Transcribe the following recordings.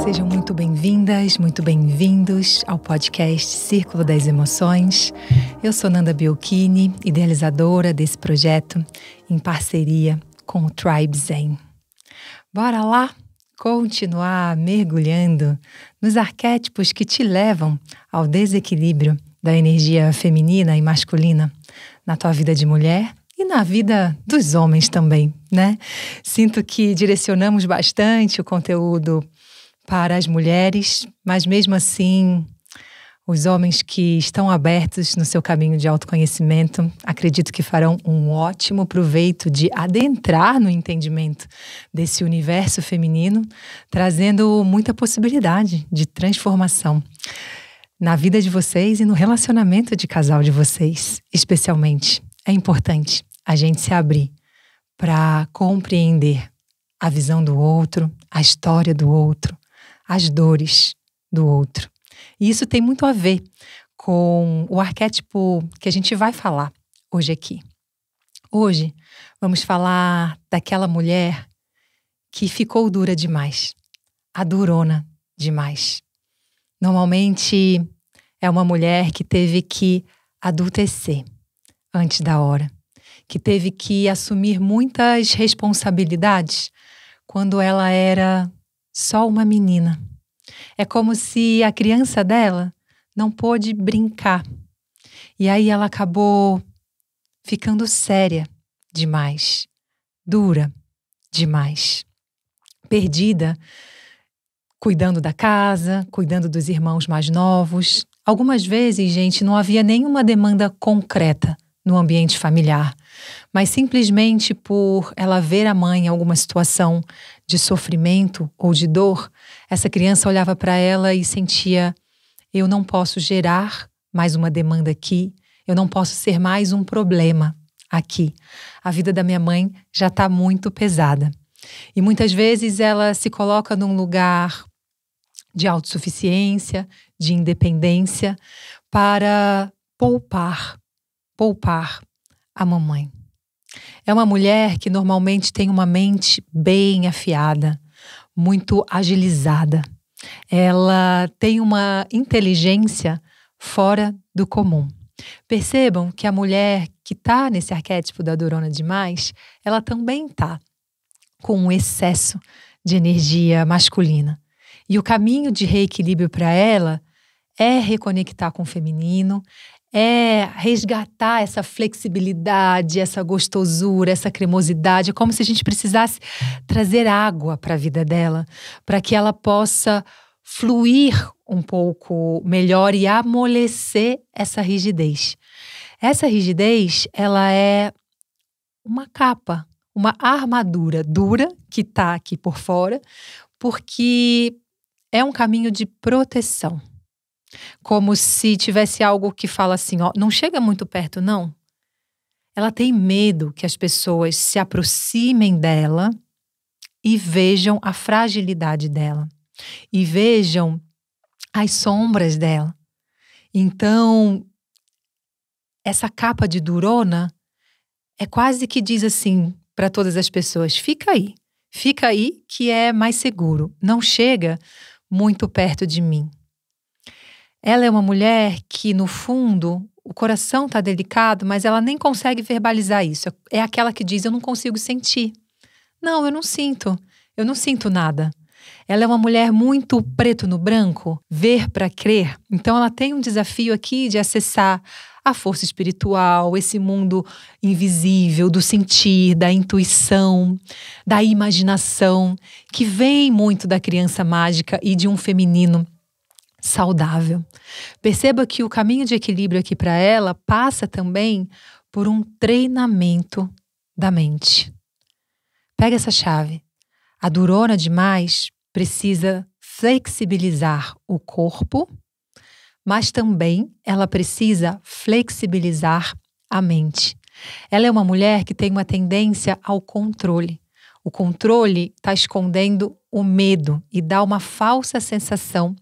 Sejam muito bem-vindas, muito bem-vindos ao podcast Círculo das Emoções. Eu sou Nanda Biolchini, idealizadora desse projeto, em parceria com o Tribe Zen. Bora lá continuar mergulhando nos arquétipos que te levam ao desequilíbrio da energia feminina e masculina na tua vida de mulher e na vida dos homens também, né? Sinto que direcionamos bastante o conteúdo para as mulheres, mas mesmo assim, os homens que estão abertos no seu caminho de autoconhecimento, acredito que farão um ótimo proveito de adentrar no entendimento desse universo feminino, trazendo muita possibilidade de transformação na vida de vocês e no relacionamento de casal de vocês, especialmente. É importante a gente se abrir para compreender a visão do outro, a história do outro, as dores do outro. E isso tem muito a ver com o arquétipo que a gente vai falar hoje aqui. Hoje vamos falar daquela mulher que ficou dura demais, a durona demais. Normalmente é uma mulher que teve que adultecer antes da hora, que teve que assumir muitas responsabilidades quando ela era só uma menina. É como se a criança dela não pôde brincar. E aí ela acabou ficando séria demais, dura demais, perdida, cuidando da casa, cuidando dos irmãos mais novos. Algumas vezes, gente, não havia nenhuma demanda concreta no ambiente familiar, mas simplesmente por ela ver a mãe em alguma situação de sofrimento ou de dor, essa criança olhava para ela e sentia: eu não posso gerar mais uma demanda aqui, eu não posso ser mais um problema aqui. A vida da minha mãe já está muito pesada. E muitas vezes ela se coloca num lugar de autossuficiência, de independência, para poupar a mamãe. É uma mulher que normalmente tem uma mente bem afiada, muito agilizada. Ela tem uma inteligência fora do comum. Percebam que a mulher que está nesse arquétipo da durona demais, ela também está com um excesso de energia masculina. E o caminho de reequilíbrio para ela é reconectar com o feminino, é resgatar essa flexibilidade, essa gostosura, essa cremosidade. É como se a gente precisasse trazer água para a vida dela, para que ela possa fluir um pouco melhor e amolecer essa rigidez. Essa rigidez, ela é uma capa, uma armadura dura que está aqui por fora, porque é um caminho de proteção. Como se tivesse algo que fala assim, ó, não chega muito perto, não. Ela tem medo que as pessoas se aproximem dela e vejam a fragilidade dela. E vejam as sombras dela. Então, essa capa de durona é quase que diz assim para todas as pessoas: fica aí que é mais seguro. Não chega muito perto de mim. Ela é uma mulher que, no fundo, o coração está delicado, mas ela nem consegue verbalizar isso. É aquela que diz: eu não consigo sentir. Não, eu não sinto nada. Ela é uma mulher muito preto no branco, ver para crer. Então ela tem um desafio aqui de acessar a força espiritual, esse mundo invisível do sentir, da intuição, da imaginação, que vem muito da criança mágica e de um feminino saudável. Perceba que o caminho de equilíbrio aqui para ela passa também por um treinamento da mente. Pega essa chave. A durona demais precisa flexibilizar o corpo, mas também ela precisa flexibilizar a mente. Ela é uma mulher que tem uma tendência ao controle. O controle está escondendo o medo e dá uma falsa sensação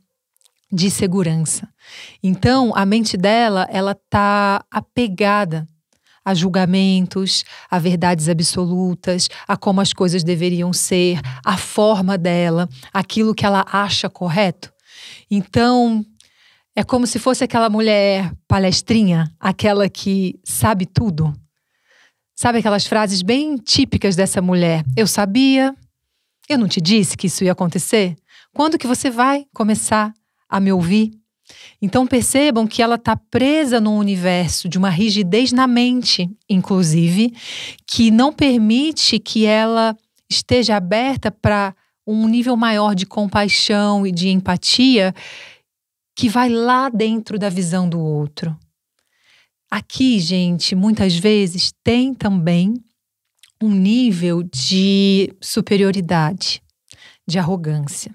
de segurança. Então, a mente dela, ela está apegada a julgamentos, a verdades absolutas, a como as coisas deveriam ser, a forma dela, aquilo que ela acha correto. Então, é como se fosse aquela mulher palestrinha, aquela que sabe tudo. Sabe aquelas frases bem típicas dessa mulher? Eu sabia, eu não te disse que isso ia acontecer? Quando que você vai começar a me ouvir? Então percebam que ela está presa num universo de uma rigidez na mente, inclusive, que não permite que ela esteja aberta para um nível maior de compaixão e de empatia que vai lá dentro da visão do outro. Aqui, gente, muitas vezes tem também um nível de superioridade, de arrogância.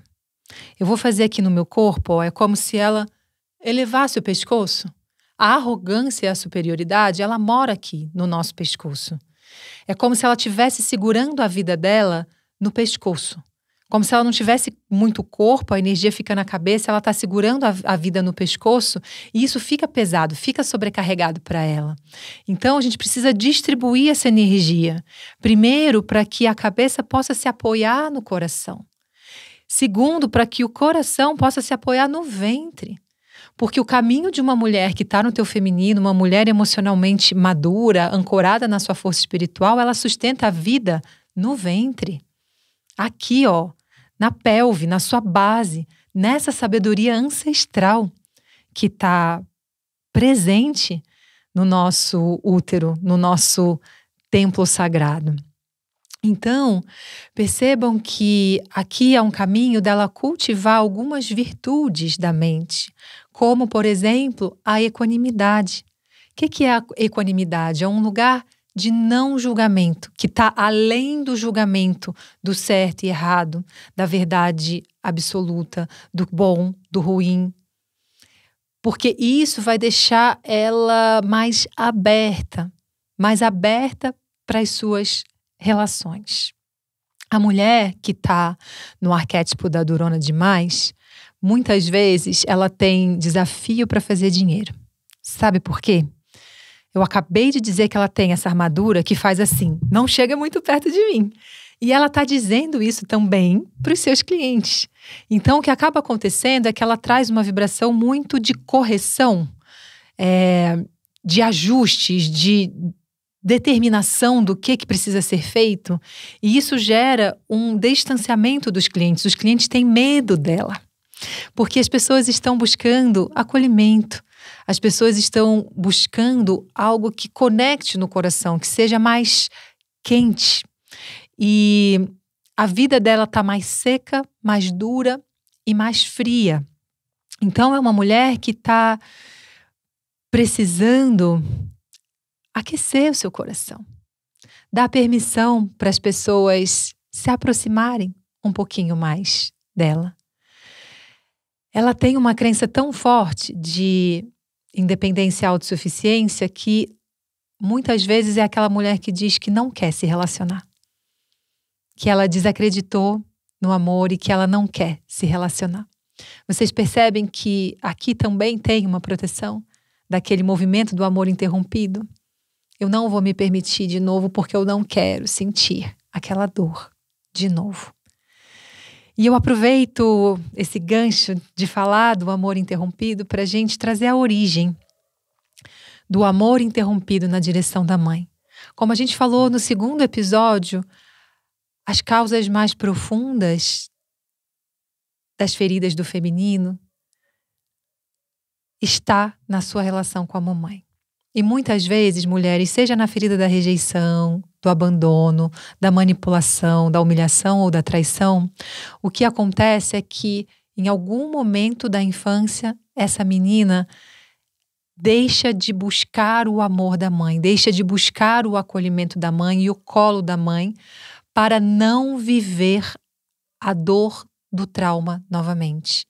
Eu vou fazer aqui no meu corpo, é como se ela elevasse o pescoço. A arrogância e a superioridade, ela mora aqui no nosso pescoço. É como se ela estivesse segurando a vida dela no pescoço. Como se ela não tivesse muito corpo, a energia fica na cabeça, ela está segurando a vida no pescoço e isso fica pesado, fica sobrecarregado para ela. Então, a gente precisa distribuir essa energia. Primeiro, para que a cabeça possa se apoiar no coração. Segundo, para que o coração possa se apoiar no ventre. Porque o caminho de uma mulher que está no teu feminino, uma mulher emocionalmente madura, ancorada na sua força espiritual, ela sustenta a vida no ventre. Aqui, ó, na pelve, na sua base, nessa sabedoria ancestral que está presente no nosso útero, no nosso templo sagrado. Então, percebam que aqui é um caminho dela cultivar algumas virtudes da mente, como, por exemplo, a equanimidade. O que é a equanimidade? É um lugar de não julgamento, que está além do julgamento do certo e errado, da verdade absoluta, do bom, do ruim. Porque isso vai deixar ela mais aberta para as suas relações. A mulher que está no arquétipo da durona demais, muitas vezes ela tem desafio para fazer dinheiro. Sabe por quê? Eu acabei de dizer que ela tem essa armadura que faz assim, não chega muito perto de mim. E ela está dizendo isso também para os seus clientes. Então, o que acaba acontecendo é que ela traz uma vibração muito de correção, de ajustes, de determinação do que precisa ser feito. E isso gera um distanciamento dos clientes. Os clientes têm medo dela. Porque as pessoas estão buscando acolhimento. As pessoas estão buscando algo que conecte no coração, que seja mais quente. E a vida dela está mais seca, mais dura e mais fria. Então é uma mulher que está precisando aquecer o seu coração. Dar permissão para as pessoas se aproximarem um pouquinho mais dela. Ela tem uma crença tão forte de independência e autossuficiência que muitas vezes é aquela mulher que diz que não quer se relacionar. Que ela desacreditou no amor e que ela não quer se relacionar. Vocês percebem que aqui também tem uma proteção daquele movimento do amor interrompido? Eu não vou me permitir de novo porque eu não quero sentir aquela dor de novo. E eu aproveito esse gancho de falar do amor interrompido para a gente trazer a origem do amor interrompido na direção da mãe. Como a gente falou no segundo episódio, as causas mais profundas das feridas do feminino está na sua relação com a mamãe. E muitas vezes, mulheres, seja na ferida da rejeição, do abandono, da manipulação, da humilhação ou da traição, o que acontece é que em algum momento da infância, essa menina deixa de buscar o amor da mãe, deixa de buscar o acolhimento da mãe e o colo da mãe para não viver a dor do trauma novamente.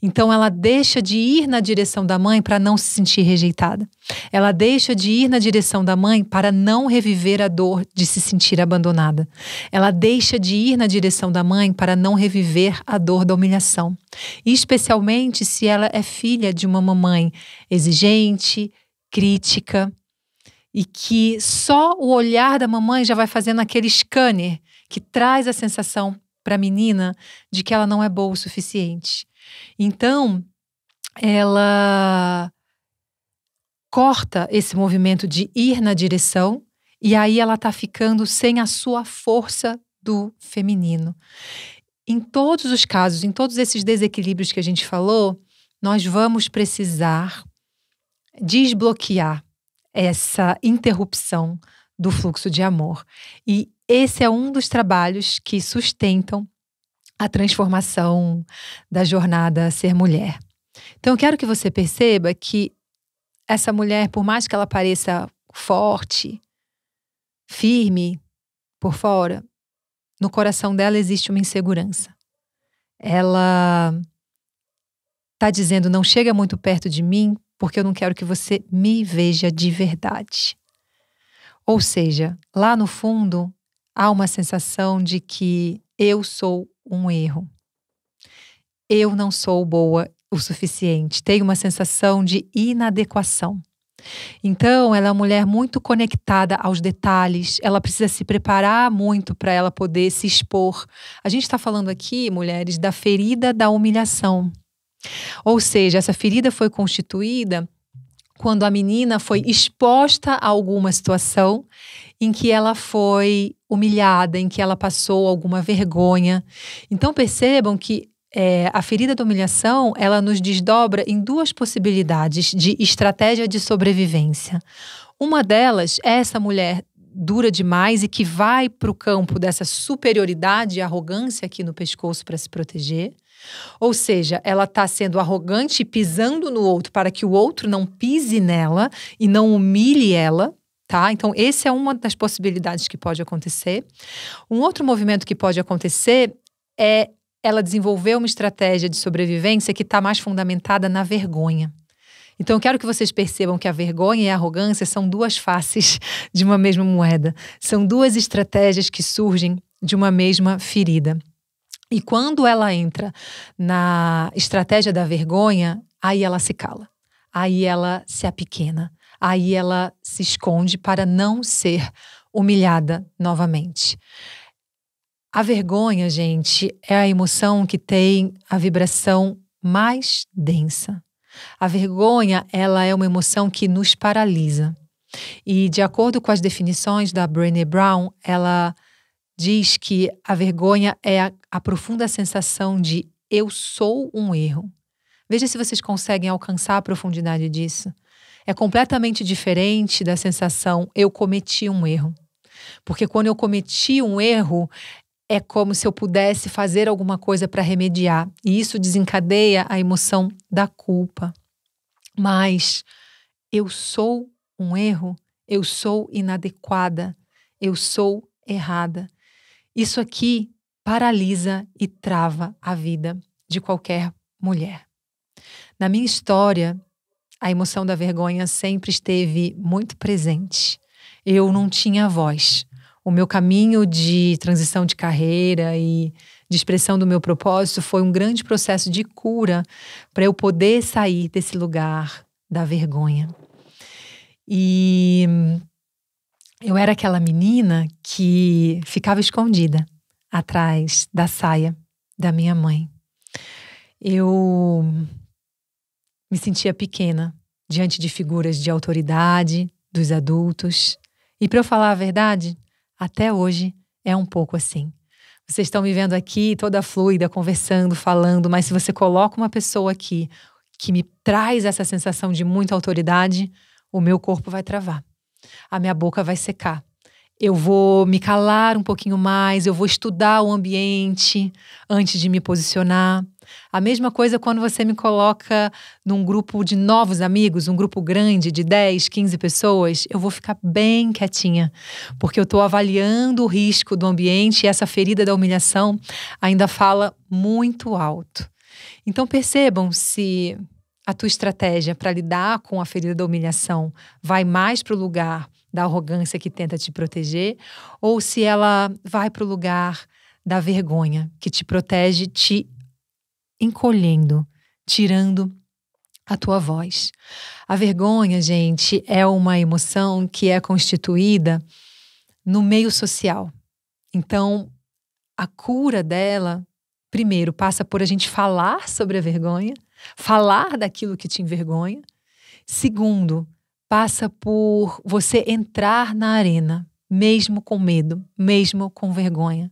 Então ela deixa de ir na direção da mãe para não se sentir rejeitada. Ela deixa de ir na direção da mãe para não reviver a dor de se sentir abandonada. Ela deixa de ir na direção da mãe para não reviver a dor da humilhação. E especialmente se ela é filha de uma mamãe exigente, crítica. e que só o olhar da mamãe já vai fazendo aquele scanner que traz a sensação para a menina de que ela não é boa o suficiente. Então, ela corta esse movimento de ir na direção e aí ela tá ficando sem a sua força do feminino. Em todos os casos, em todos esses desequilíbrios que a gente falou, nós vamos precisar desbloquear essa interrupção do fluxo de amor. E esse é um dos trabalhos que sustentam a transformação da jornada Ser Mulher. Então eu quero que você perceba que essa mulher, por mais que ela pareça forte, firme por fora, no coração dela existe uma insegurança. Ela está dizendo, não chega muito perto de mim, porque eu não quero que você me veja de verdade. Ou seja, lá no fundo, há uma sensação de que eu sou um erro. Eu não sou boa o suficiente. Tem uma sensação de inadequação. Então, ela é uma mulher muito conectada aos detalhes, ela precisa se preparar muito para ela poder se expor. A gente está falando aqui, mulheres, da ferida da humilhação. Ou seja, essa ferida foi constituída quando a menina foi exposta a alguma situação em que ela foi humilhada, em que ela passou alguma vergonha. Então percebam que a ferida da humilhação, ela nos desdobra em duas possibilidades de estratégia de sobrevivência. Uma delas é essa mulher dura demais e que vai para o campo dessa superioridade e arrogância aqui no pescoço para se proteger. Ou seja, ela está sendo arrogante e pisando no outro para que o outro não pise nela e não humilhe ela, tá? Então, essa é uma das possibilidades que pode acontecer. Um outro movimento que pode acontecer é ela desenvolver uma estratégia de sobrevivência que está mais fundamentada na vergonha. Então, eu quero que vocês percebam que a vergonha e a arrogância são duas faces de uma mesma moeda. São duas estratégias que surgem de uma mesma ferida. E quando ela entra na estratégia da vergonha, aí ela se cala. Aí ela se apequena. Aí ela se esconde para não ser humilhada novamente. A vergonha, gente, é a emoção que tem a vibração mais densa. A vergonha, ela é uma emoção que nos paralisa. E de acordo com as definições da Brené Brown, ela diz que a vergonha é a profunda sensação de eu sou um erro. Veja se vocês conseguem alcançar a profundidade disso. É completamente diferente da sensação eu cometi um erro. Porque quando eu cometi um erro, é como se eu pudesse fazer alguma coisa para remediar. E isso desencadeia a emoção da culpa. Mas eu sou um erro, eu sou inadequada, eu sou errada. Isso aqui paralisa e trava a vida de qualquer mulher. Na minha história, a emoção da vergonha sempre esteve muito presente. Eu não tinha voz. O meu caminho de transição de carreira e de expressão do meu propósito foi um grande processo de cura para eu poder sair desse lugar da vergonha. E eu era aquela menina que ficava escondida atrás da saia da minha mãe. Eu me sentia pequena diante de figuras de autoridade, dos adultos. E para eu falar a verdade, até hoje é um pouco assim. Vocês estão me vendo aqui toda fluida, conversando, falando, mas se você coloca uma pessoa aqui que me traz essa sensação de muita autoridade, o meu corpo vai travar. A minha boca vai secar. Eu vou me calar um pouquinho mais, eu vou estudar o ambiente antes de me posicionar. A mesma coisa quando você me coloca num grupo de novos amigos, um grupo grande de 10, 15 pessoas, eu vou ficar bem quietinha, porque eu estou avaliando o risco do ambiente e essa ferida da humilhação ainda fala muito alto. Então percebam se a tua estratégia para lidar com a ferida da humilhação vai mais para o lugar da arrogância que tenta te proteger, ou se ela vai para o lugar da vergonha que te protege, te encolhendo, tirando a tua voz. A vergonha, gente, é uma emoção que é constituída no meio social. Então, a cura dela, primeiro, passa por a gente falar sobre a vergonha, falar daquilo que te envergonha. Segundo, passa por você entrar na arena, mesmo com medo, mesmo com vergonha.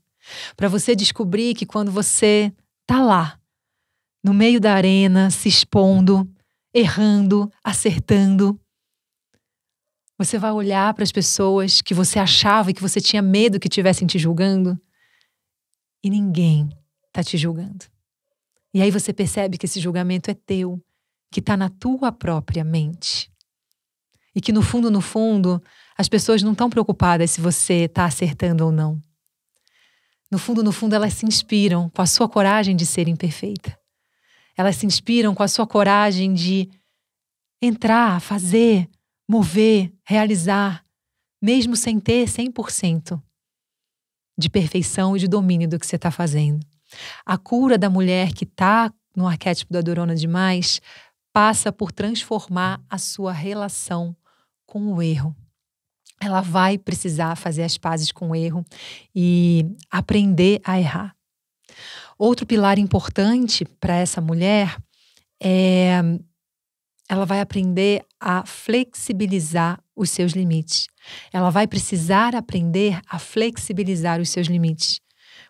Para você descobrir que quando você tá lá, no meio da arena, se expondo, errando, acertando, você vai olhar para as pessoas que você achava e que você tinha medo que estivessem te julgando e ninguém tá te julgando. E aí você percebe que esse julgamento é teu, que está na tua própria mente. E que no fundo, as pessoas não estão preocupadas se você está acertando ou não. No fundo, elas se inspiram com a sua coragem de ser imperfeita. Elas se inspiram com a sua coragem de entrar, fazer, mover, realizar, mesmo sem ter 100% de perfeição e de domínio do que você está fazendo. A cura da mulher que está no arquétipo da durona demais passa por transformar a sua relação com o erro. Ela vai precisar fazer as pazes com o erro e aprender a errar. Outro pilar importante para essa mulher é ela vai aprender a flexibilizar os seus limites. Ela vai precisar aprender a flexibilizar os seus limites.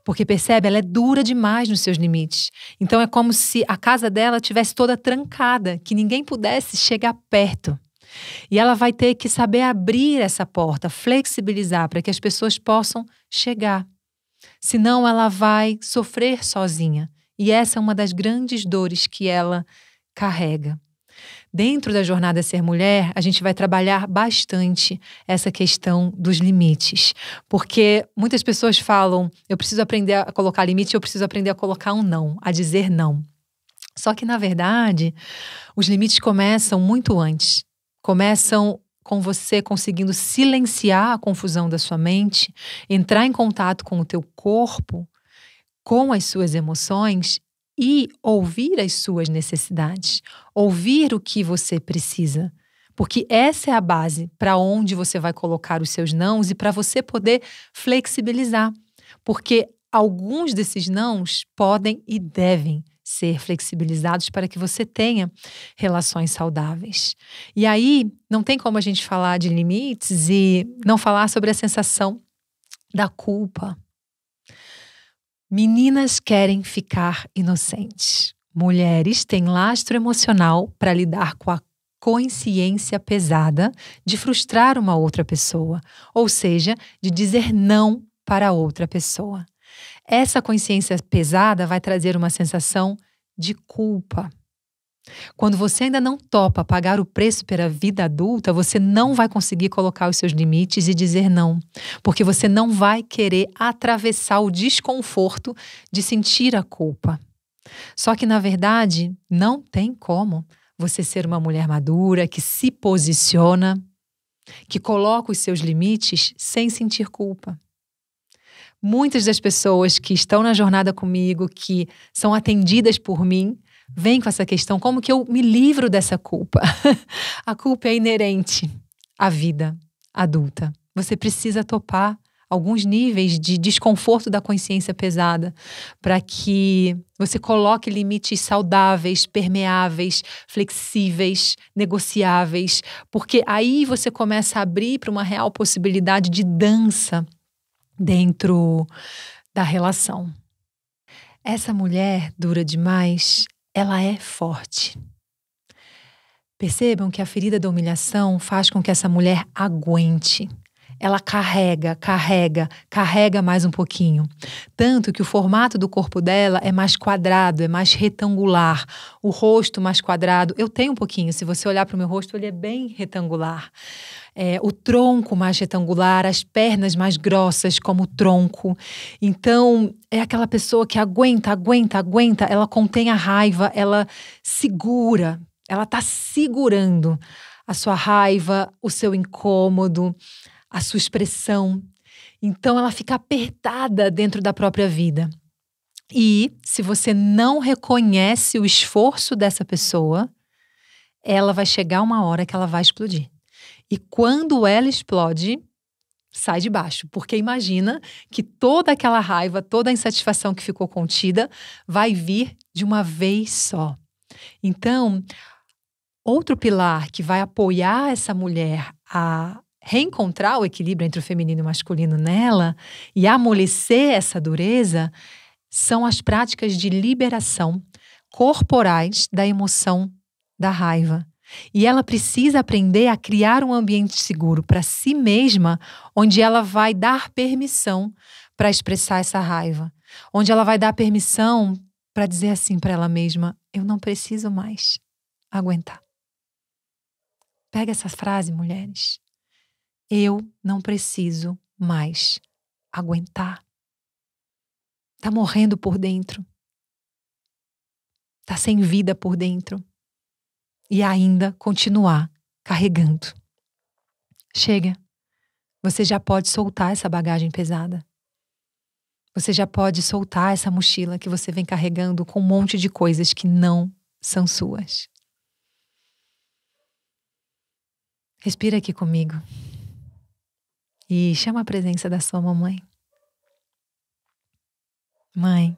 Porque percebe, ela é dura demais nos seus limites. Então é como se a casa dela tivesse toda trancada, que ninguém pudesse chegar perto. E ela vai ter que saber abrir essa porta, flexibilizar para que as pessoas possam chegar. Senão ela vai sofrer sozinha. E essa é uma das grandes dores que ela carrega. Dentro da jornada Ser Mulher, a gente vai trabalhar bastante essa questão dos limites. Porque muitas pessoas falam, eu preciso aprender a colocar limite, eu preciso aprender a colocar um não, a dizer não. Só que, na verdade, os limites começam muito antes. Começam com você conseguindo silenciar a confusão da sua mente, entrar em contato com o teu corpo, com as suas emoções e ouvir as suas necessidades, ouvir o que você precisa. Porque essa é a base para onde você vai colocar os seus nãos e para você poder flexibilizar. Porque alguns desses nãos podem e devem ser flexibilizados para que você tenha relações saudáveis. E aí, não tem como a gente falar de limites e não falar sobre a sensação da culpa. Meninas querem ficar inocentes. Mulheres têm lastro emocional para lidar com a consciência pesada de frustrar uma outra pessoa, ou seja, de dizer não para outra pessoa. Essa consciência pesada vai trazer uma sensação de culpa. Quando você ainda não topa pagar o preço pela vida adulta, você não vai conseguir colocar os seus limites e dizer não, porque você não vai querer atravessar o desconforto de sentir a culpa. Só que, na verdade, não tem como você ser uma mulher madura, que se posiciona, que coloca os seus limites sem sentir culpa. Muitas das pessoas que estão na jornada comigo, que são atendidas por mim, vêm com essa questão, como que eu me livro dessa culpa? A culpa é inerente à vida adulta. Você precisa topar alguns níveis de desconforto da consciência pesada para que você coloque limites saudáveis, permeáveis, flexíveis, negociáveis, porque aí você começa a abrir para uma real possibilidade de dança dentro da relação. Essa mulher dura demais, ela é forte. Percebam que a ferida da humilhação faz com que essa mulher aguente. Ela carrega mais um pouquinho. Tanto que o formato do corpo dela é mais quadrado, é mais retangular. O rosto mais quadrado. Eu tenho um pouquinho, se você olhar para o meu rosto, ele é bem retangular. O tronco mais retangular, as pernas mais grossas como o tronco. Então, é aquela pessoa que aguenta. Ela contém a raiva, ela segura. Ela está segurando a sua raiva, o seu incômodo, a sua expressão. Então ela fica apertada dentro da própria vida. E se você não reconhece o esforço dessa pessoa, ela vai chegar uma hora que ela vai explodir. E quando ela explode, sai de baixo. Porque imagina que toda aquela raiva, toda a insatisfação que ficou contida vai vir de uma vez só. Então, outro pilar que vai apoiar essa mulher a reencontrar o equilíbrio entre o feminino e o masculino nela e amolecer essa dureza são as práticas de liberação corporais da emoção da raiva. E ela precisa aprender a criar um ambiente seguro para si mesma, onde ela vai dar permissão para expressar essa raiva. Onde ela vai dar permissão para dizer assim para ela mesma: eu não preciso mais aguentar. Pega essa frase, mulheres. Eu não preciso mais aguentar. Tá morrendo por dentro. Tá sem vida por dentro. E ainda continuar carregando. Chega. Você já pode soltar essa bagagem pesada. Você já pode soltar essa mochila que você vem carregando com um monte de coisas que não são suas. Respira aqui comigo. E chama a presença da sua mamãe. Mãe,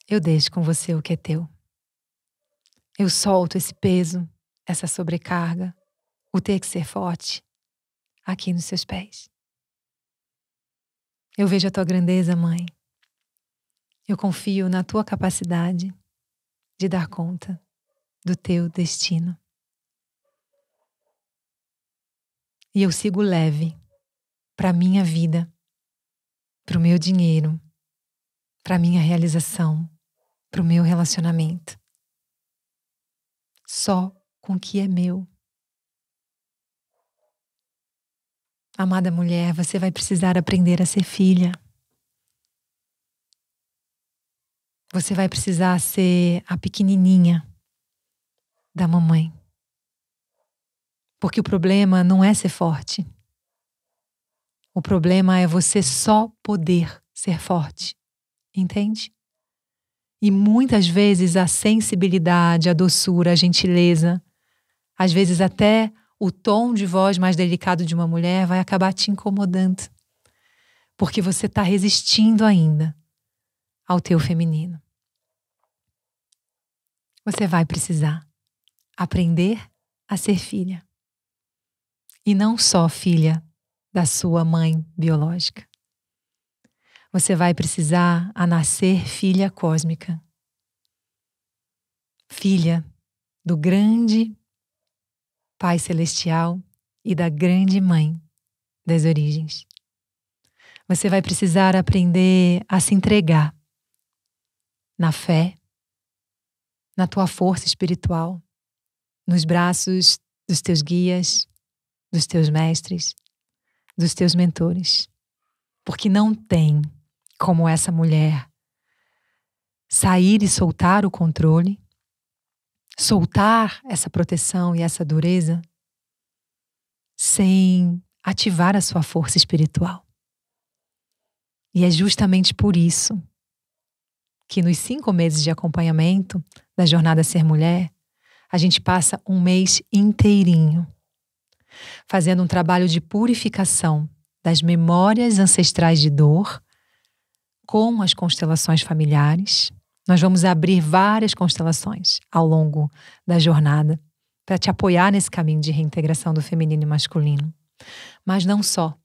eu deixo com você o que é teu. Eu solto esse peso, essa sobrecarga, o ter que ser forte, aqui nos seus pés. Eu vejo a tua grandeza, mãe. Eu confio na tua capacidade de dar conta do teu destino. E eu sigo leve para a minha vida, para o meu dinheiro, para a minha realização, para o meu relacionamento. Só com o que é meu. Amada mulher, você vai precisar aprender a ser filha. Você vai precisar ser a pequenininha da mamãe. Porque o problema não é ser forte. O problema é você só poder ser forte. Entende? E muitas vezes a sensibilidade, a doçura, a gentileza, às vezes até o tom de voz mais delicado de uma mulher vai acabar te incomodando. Porque você está resistindo ainda ao teu feminino. Você vai precisar aprender a ser filha. E não só filha da sua mãe biológica. Você vai precisar a nascer filha cósmica. Filha do grande Pai Celestial e da grande Mãe das origens. Você vai precisar aprender a se entregar na fé, na tua força espiritual, nos braços dos teus guias, dos teus mestres, dos teus mentores. Porque não tem como essa mulher sair e soltar o controle, soltar essa proteção e essa dureza sem ativar a sua força espiritual. E é justamente por isso que nos 5 meses de acompanhamento da Jornada Ser Mulher, a gente passa um mês inteirinho fazendo um trabalho de purificação das memórias ancestrais de dor com as constelações familiares. Nós vamos abrir várias constelações ao longo da jornada para te apoiar nesse caminho de reintegração do feminino e masculino. Mas não só.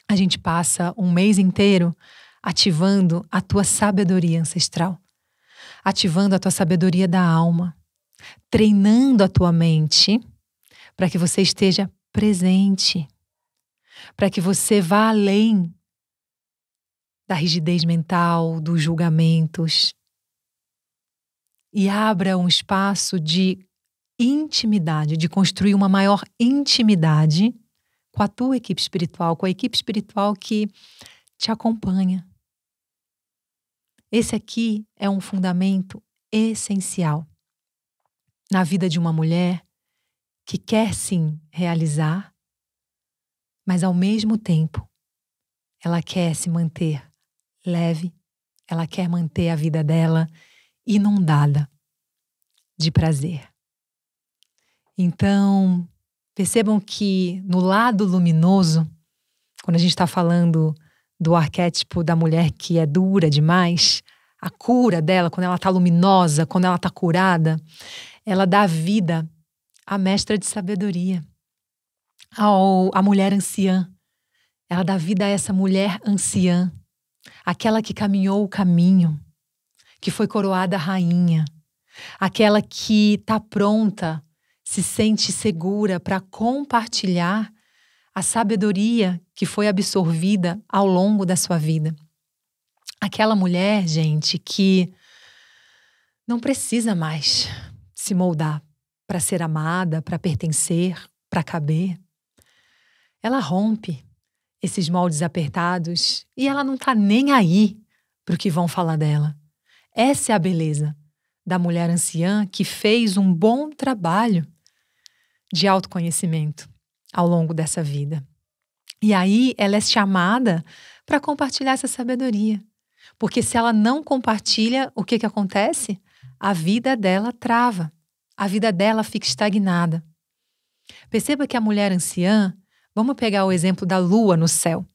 A gente passa um mês inteiro ativando a tua sabedoria ancestral, ativando a tua sabedoria da alma, treinando a tua mente para que você esteja presente, para que você vá além da rigidez mental, dos julgamentos e abra um espaço de intimidade, de construir uma maior intimidade com a tua equipe espiritual, com a equipe espiritual que te acompanha. Esse aqui é um fundamento essencial na vida de uma mulher que quer sim realizar, mas ao mesmo tempo ela quer se manter leve, ela quer manter a vida dela inundada de prazer. Então, percebam que no lado luminoso, quando a gente está falando do arquétipo da mulher que é dura demais, a cura dela, quando ela está luminosa, quando ela está curada, ela dá vida à mestra de sabedoria, à mulher anciã. Ela dá vida a essa mulher anciã, aquela que caminhou o caminho, que foi coroada rainha, aquela que está pronta, se sente segura para compartilhar a sabedoria que foi absorvida ao longo da sua vida. Aquela mulher, gente, que não precisa mais se moldar para ser amada, para pertencer, para caber. Ela rompe esses moldes apertados e ela não está nem aí para o que vão falar dela. Essa é a beleza da mulher anciã que fez um bom trabalho de autoconhecimento ao longo dessa vida. E aí ela é chamada para compartilhar essa sabedoria. Porque se ela não compartilha, o que acontece? A vida dela trava. A vida dela fica estagnada. Perceba que a mulher anciã, vamos pegar o exemplo da lua no céu.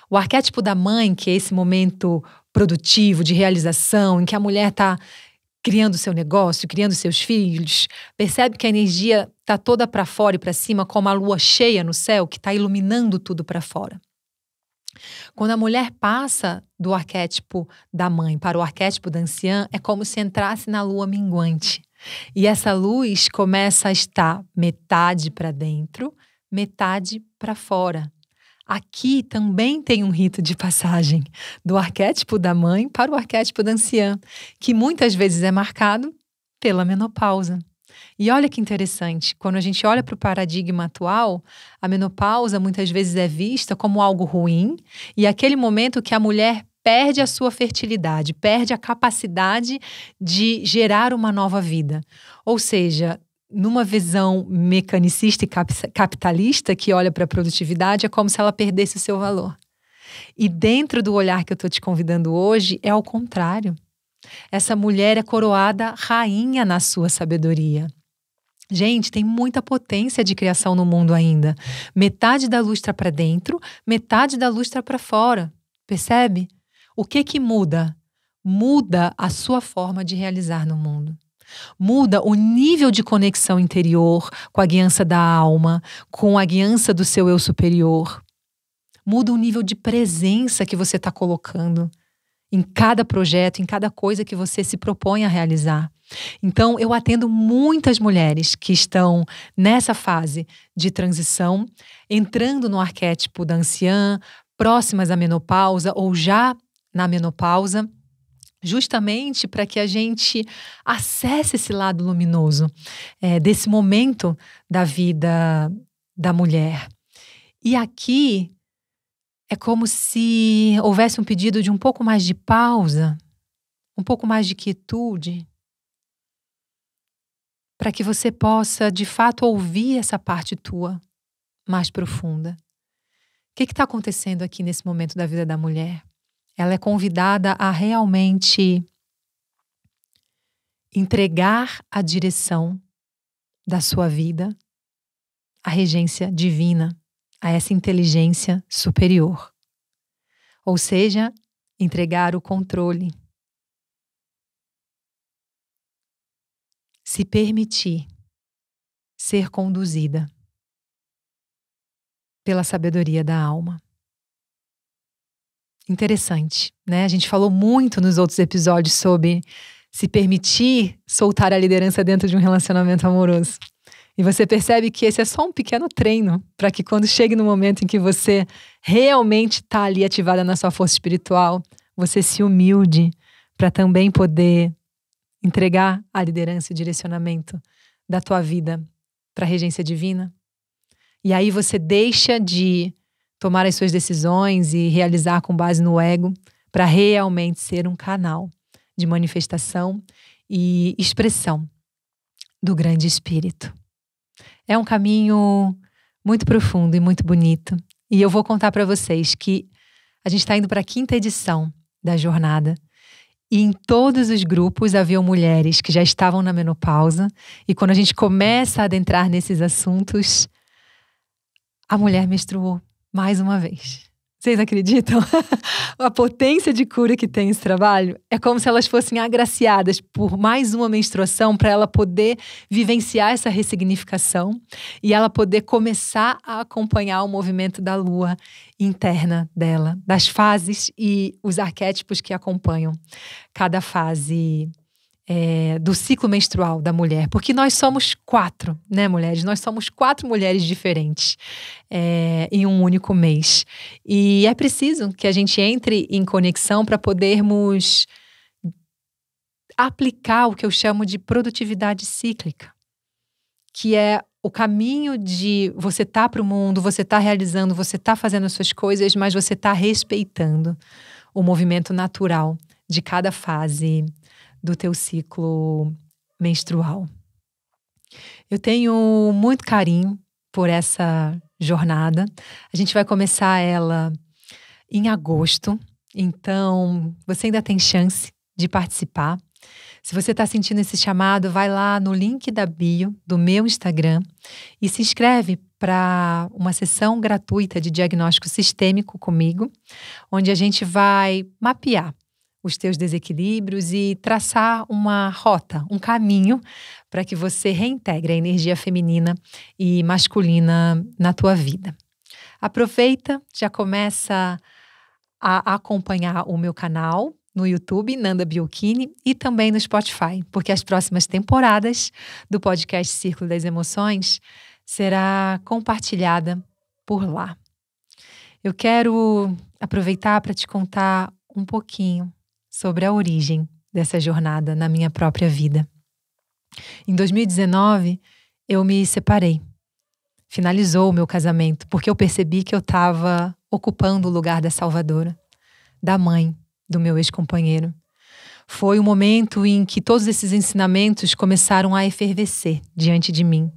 O arquétipo da mãe, que é esse momento produtivo, de realização, em que a mulher está criando seu negócio, criando seus filhos, percebe que a energia está toda para fora e para cima, como a lua cheia no céu, que está iluminando tudo para fora. Quando a mulher passa do arquétipo da mãe para o arquétipo da anciã, é como se entrasse na lua minguante. E essa luz começa a estar metade para dentro, metade para fora. Aqui também tem um rito de passagem do arquétipo da mãe para o arquétipo da anciã, que muitas vezes é marcado pela menopausa. E olha que interessante, quando a gente olha para o paradigma atual, a menopausa muitas vezes é vista como algo ruim e aquele momento que a mulher perde a sua fertilidade, perde a capacidade de gerar uma nova vida. Ou seja, numa visão mecanicista e capitalista que olha para a produtividade, é como se ela perdesse o seu valor. E dentro do olhar que eu estou te convidando hoje, é ao contrário. Essa mulher é coroada rainha na sua sabedoria. Gente, tem muita potência de criação no mundo ainda. Metade da luz está para dentro, metade da luz está para fora. Percebe? O que muda? Muda a sua forma de realizar no mundo. Muda o nível de conexão interior com a guiança da alma, com a guiança do seu eu superior. Muda o nível de presença que você está colocando em cada projeto, em cada coisa que você se propõe a realizar. Então, eu atendo muitas mulheres que estão nessa fase de transição, entrando no arquétipo da anciã, próximas à menopausa ou já na menopausa, justamente para que a gente acesse esse lado luminoso desse momento da vida da mulher. E aqui é como se houvesse um pedido de um pouco mais de pausa, um pouco mais de quietude, para que você possa, de fato, ouvir essa parte tua mais profunda. O que está acontecendo aqui nesse momento da vida da mulher? Ela é convidada a realmente entregar a direção da sua vida à regência divina, a essa inteligência superior. Ou seja, entregar o controle. Se permitir ser conduzida pela sabedoria da alma. Interessante, né? A gente falou muito nos outros episódios sobre se permitir soltar a liderança dentro de um relacionamento amoroso. E você percebe que esse é só um pequeno treino para que quando chegue no momento em que você realmente está ali ativada na sua força espiritual, você se humilde para também poder entregar a liderança e o direcionamento da tua vida para a regência divina. E aí você deixa de tomar as suas decisões e realizar com base no ego para realmente ser um canal de manifestação e expressão do grande espírito. É um caminho muito profundo e muito bonito. E eu vou contar para vocês que a gente está indo para a 5ª edição da jornada. E em todos os grupos haviam mulheres que já estavam na menopausa. E quando a gente começa a adentrar nesses assuntos, a mulher menstruou mais uma vez. Vocês acreditam? A potência de cura que tem esse trabalho é como se elas fossem agraciadas por mais uma menstruação para ela poder vivenciar essa ressignificação e ela poder começar a acompanhar o movimento da lua interna dela, das fases e os arquétipos que acompanham cada fase do ciclo menstrual da mulher. Porque nós somos 4, né, mulheres? Nós somos 4 mulheres diferentes em um único mês. E é preciso que a gente entre em conexão para podermos aplicar o que eu chamo de produtividade cíclica, que é o caminho de você estar para o mundo, você estar realizando, você estar fazendo as suas coisas, mas você estar respeitando o movimento natural de cada fase do teu ciclo menstrual. Eu tenho muito carinho por essa jornada. A gente vai começar ela em agosto, então você ainda tem chance de participar. Se você está sentindo esse chamado, vai lá no link da bio do meu Instagram e se inscreve para uma sessão gratuita de diagnóstico sistêmico comigo, onde a gente vai mapear os teus desequilíbrios e traçar uma rota, um caminho para que você reintegre a energia feminina e masculina na tua vida. Aproveita, já começa a acompanhar o meu canal no YouTube, Nanda Biolchini, e também no Spotify, porque as próximas temporadas do podcast Círculo das Emoções será compartilhada por lá. Eu quero aproveitar para te contar um pouquinho sobre a origem dessa jornada na minha própria vida. Em 2019, eu me separei. Finalizou o meu casamento, porque eu percebi que eu estava ocupando o lugar da salvadora, da mãe do meu ex-companheiro. Foi um momento em que todos esses ensinamentos começaram a efervescer diante de mim.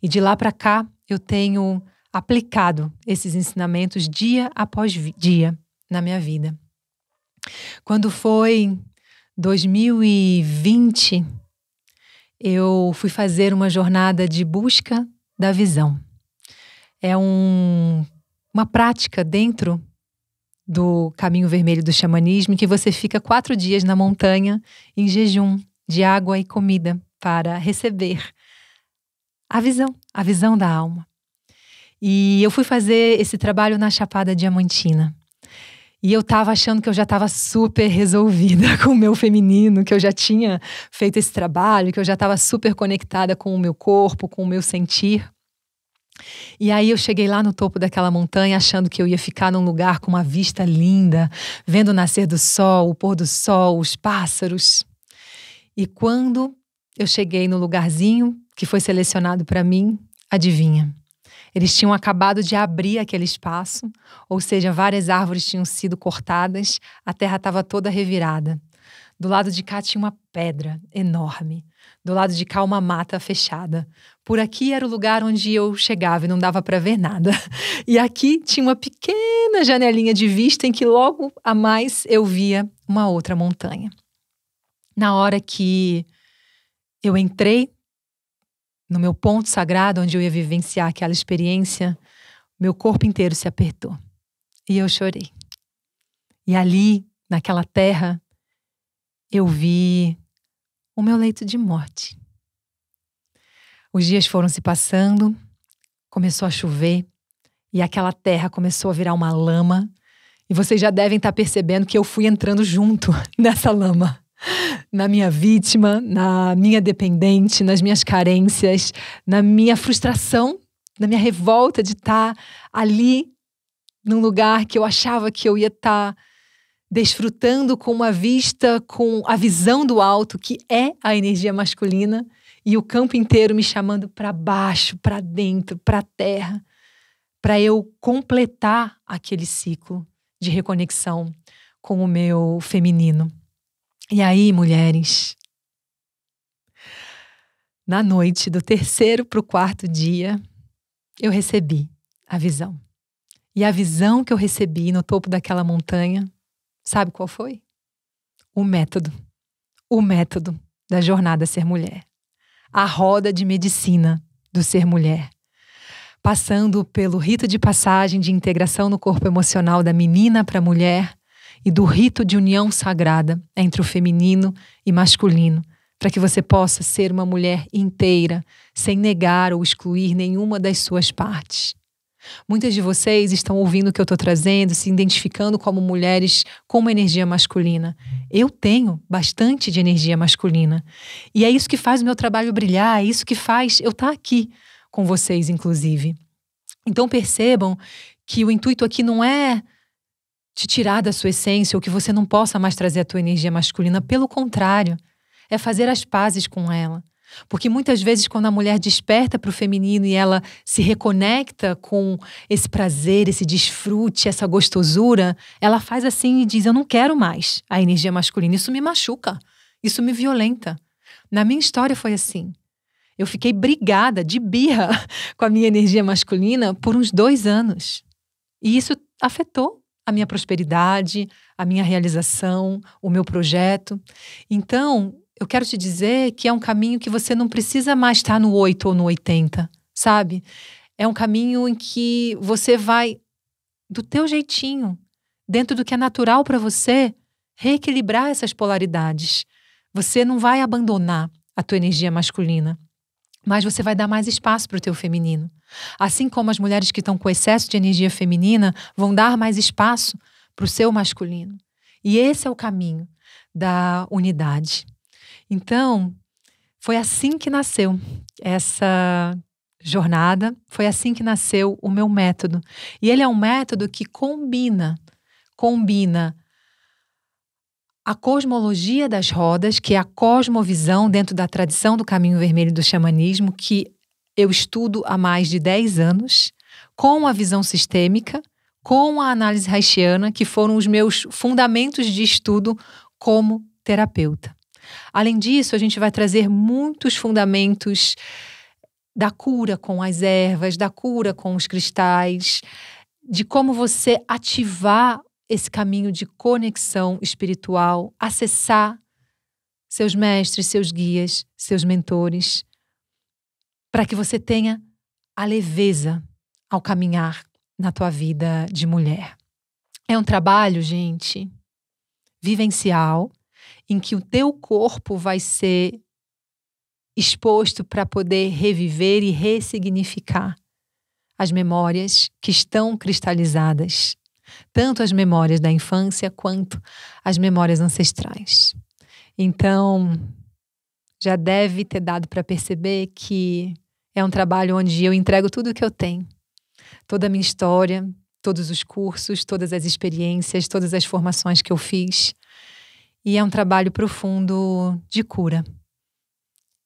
E de lá para cá, eu tenho aplicado esses ensinamentos dia após dia na minha vida. Quando foi 2020, eu fui fazer uma jornada de busca da visão. É uma prática dentro do caminho vermelho do xamanismo, em que você fica 4 dias na montanha em jejum de água e comida para receber a visão da alma. E eu fui fazer esse trabalho na Chapada Diamantina. E eu estava achando que eu já estava super resolvida com o meu feminino, que eu já tinha feito esse trabalho, que eu já estava super conectada com o meu corpo, com o meu sentir. E aí eu cheguei lá no topo daquela montanha achando que eu ia ficar num lugar com uma vista linda, vendo o nascer do sol, o pôr do sol, os pássaros. E quando eu cheguei no lugarzinho que foi selecionado para mim, adivinha? Eles tinham acabado de abrir aquele espaço, ou seja, várias árvores tinham sido cortadas, a terra estava toda revirada. Do lado de cá tinha uma pedra enorme, do lado de cá uma mata fechada. Por aqui era o lugar onde eu chegava e não dava para ver nada. E aqui tinha uma pequena janelinha de vista em que logo a mais eu via uma outra montanha. Na hora que eu entrei no meu ponto sagrado, onde eu ia vivenciar aquela experiência, meu corpo inteiro se apertou. E eu chorei. E ali, naquela terra, eu vi o meu leito de morte. Os dias foram se passando, começou a chover, e aquela terra começou a virar uma lama. E vocês já devem estar percebendo que eu fui entrando junto nessa lama. Na minha vítima, na minha dependente, nas minhas carências, na minha frustração, na minha revolta de estar ali num lugar que eu achava que eu ia estar desfrutando com uma vista, com a visão do alto, que é a energia masculina, e o campo inteiro me chamando para baixo, para dentro, para a terra, para eu completar aquele ciclo de reconexão com o meu feminino. E aí, mulheres, na noite do 3º para o 4º dia, eu recebi a visão. E a visão que eu recebi no topo daquela montanha, sabe qual foi? o método da jornada Ser Mulher. A roda de medicina do Ser Mulher. Passando pelo rito de passagem de integração no corpo emocional da menina para a mulher e do rito de união sagrada entre o feminino e masculino, para que você possa ser uma mulher inteira, sem negar ou excluir nenhuma das suas partes. Muitas de vocês estão ouvindo o que eu estou trazendo, se identificando como mulheres com uma energia masculina. Eu tenho bastante de energia masculina. E é isso que faz o meu trabalho brilhar, é isso que faz eu estar aqui com vocês, inclusive. Então percebam que o intuito aqui não é te tirar da sua essência ou que você não possa mais trazer a tua energia masculina. Pelo contrário, é fazer as pazes com ela. Porque muitas vezes quando a mulher desperta para o feminino e ela se reconecta com esse prazer, esse desfrute, essa gostosura, ela faz assim e diz: eu não quero mais a energia masculina, isso me machuca, isso me violenta. Na minha história foi assim. Eu fiquei brigada, de birra com a minha energia masculina por uns 2 anos. E isso afetou a minha prosperidade, a minha realização, o meu projeto. Então, eu quero te dizer que é um caminho que você não precisa mais estar no 8 ou no 80, sabe? É um caminho em que você vai, do teu jeitinho, dentro do que é natural para você, reequilibrar essas polaridades. Você não vai abandonar a tua energia masculina, mas você vai dar mais espaço para o teu feminino. Assim como as mulheres que estão com excesso de energia feminina vão dar mais espaço para o seu masculino. E esse é o caminho da unidade. Então, foi assim que nasceu essa jornada, foi assim que nasceu o meu método. E ele é um método que combina a cosmologia das rodas, que é a cosmovisão dentro da tradição do caminho vermelho do xamanismo, que eu estudo há mais de 10 anos, com a visão sistêmica, com a análise haitiana, que foram os meus fundamentos de estudo como terapeuta. Além disso, a gente vai trazer muitos fundamentos da cura com as ervas, da cura com os cristais, de como você ativar esse caminho de conexão espiritual, acessar seus mestres, seus guias, seus mentores, para que você tenha a leveza ao caminhar na tua vida de mulher. É um trabalho, gente, vivencial, em que o teu corpo vai ser exposto para poder reviver e ressignificar as memórias que estão cristalizadas, tanto as memórias da infância quanto as memórias ancestrais. Então, já deve ter dado para perceber que é um trabalho onde eu entrego tudo o que eu tenho, toda a minha história, todos os cursos, todas as experiências, todas as formações que eu fiz. E é um trabalho profundo de cura.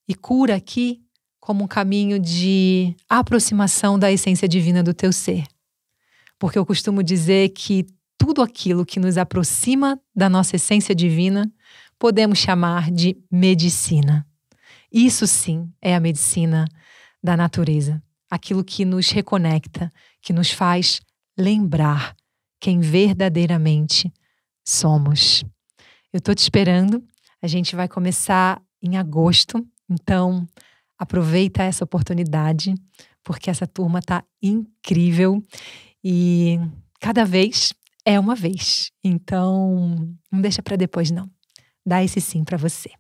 E cura aqui como um caminho de aproximação da essência divina do teu ser. Porque eu costumo dizer que tudo aquilo que nos aproxima da nossa essência divina podemos chamar de medicina. Isso sim é a medicina da natureza. Aquilo que nos reconecta, que nos faz lembrar quem verdadeiramente somos. Eu estou te esperando. A gente vai começar em agosto. Então, aproveita essa oportunidade, porque essa turma está incrível. E cada vez é uma vez. Então, não deixa para depois, não. Dá esse sim para você.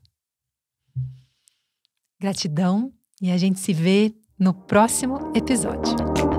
Gratidão e a gente se vê no próximo episódio.